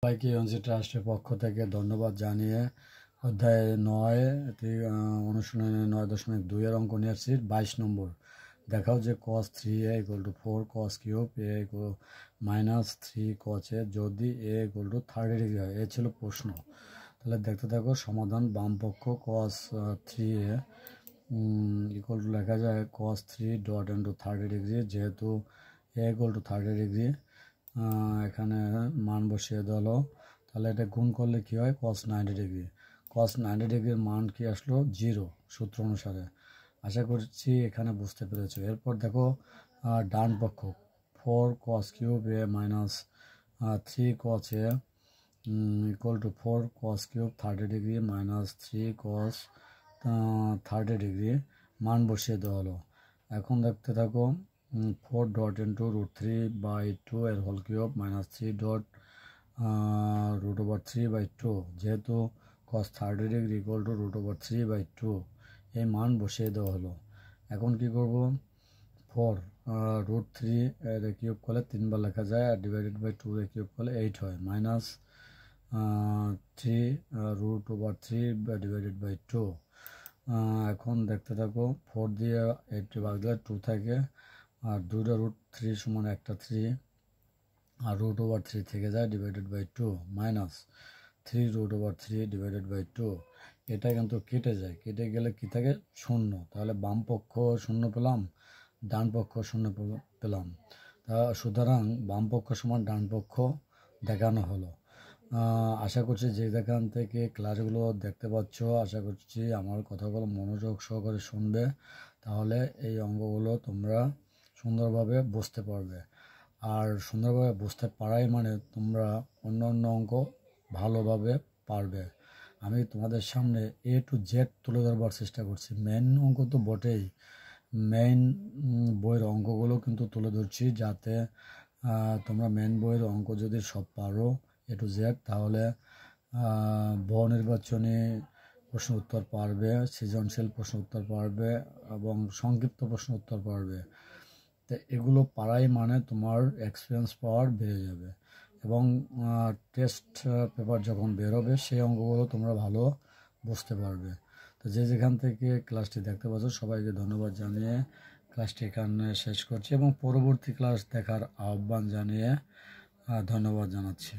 সবাইকে ইউএনসি ট্রাস্টের পক্ষ থেকে ধন্যবাদ জানিয়ে অধ্যায় 9 অনুশীলনী 9.2 এর অঙ্ক নিয়ে আসছি 22 নম্বর। দেখাও যে cos 3a = 4 cos cube a - 3 cos a যদি a = 30 ডিগ্রি হয়। এ ছিল প্রশ্ন। তাহলে দেখতে থাকো সমাধান। বাম পক্ষ cos 3a লেখা যায় cos 3 ডট ইন্টু 30 ডিগ্রি, যেহেতু a = 30 ডিগ্রি এখানে মান বসিয়ে দিল। তাহলে এটা গুণ করলে কি হয়? cos 90 degree. cos 90 ডিগ্রির মান কি আসলো? 0 সূত্র অনুসারে। আশা করছি এখানে বুঝতে পেরেছো। এরপর দেখো ডান পক্ষ 4 cos cube a - 3 cos a = 4 cos cube 30 degree - 3 cos 30 degree মান বসিয়ে দেওয়া হলো। এখন দেখতে থাকো 4 ডট ইন্টু √3/2 এর হোল কিউব -3 ডট √3/2, যেহেতু cos 30 ডিগ্রি = √3/2 এই মান বসিয়ে দেওয়া হলো। এখন কি করব? 4 √3 এর কিউব করলে 3 বার লেখা যায়, আর /2 এর কিউব করলে 8 হয়, -3 √3/2। এখন দেখতে থাকো 4 দিয়ে 8 ভাগ দিলে 2 থাকে, আর 2টা √3 সমান একটা 3, আর √3 থেকে যায় /2 -3 √3/2। এটা কিন্তু কেটে যায়, কেটে গেলে কি থাকে? 0। তাহলে বাম পক্ষ 0 পেলাম, ডান পক্ষ 0 পেলাম। সুতরাং বাম পক্ষ সমান ডান পক্ষ দেখানো হলো। আশা করছি যে যেখান থেকে ক্লাসগুলো দেখতে পাচ্ছ, আশা করছি আমার কথাগুলো মনোযোগ সহকারে শুনবে, তাহলে এই অঙ্কগুলো তোমরা সুন্দরভাবে বুঝতে পারবে। আর সুন্দরভাবে বুঝতে পারাই মানে তোমরা অন্য অন্য অঙ্ক ভালোভাবে পারবে। আমি তোমাদের সামনে A to Z তুলে ধরবার চেষ্টা করছি। মেন অঙ্ক তো বটেই, মেইন বইয়ের অঙ্কগুলো কিন্তু তুলে ধরছি, যাতে তোমরা মেন বইয়ের অঙ্ক যদি সব পারো A to Z, তাহলে বহু নির্বাচনী প্রশ্ন উত্তর পারবে, সৃজনশীল প্রশ্ন উত্তর পারবে এবং সংক্ষিপ্ত প্রশ্ন উত্তর পারবে। তো এগুলো পারাই মানে তোমার এক্সপিরিয়েন্স পাওয়ার বেড়ে যাবে, এবং টেস্ট পেপার যখন বেরোবে সেই অঙ্কগুলো তোমরা ভালো বুঝতে পারবে। তো যে যেখান থেকে ক্লাসটি দেখতে পাচ্ছ সবাইকে ধন্যবাদ জানিয়ে ক্লাসটি এখানে শেষ করছি, এবং পরবর্তী ক্লাস দেখার আহ্বান জানিয়ে ধন্যবাদ জানাচ্ছি।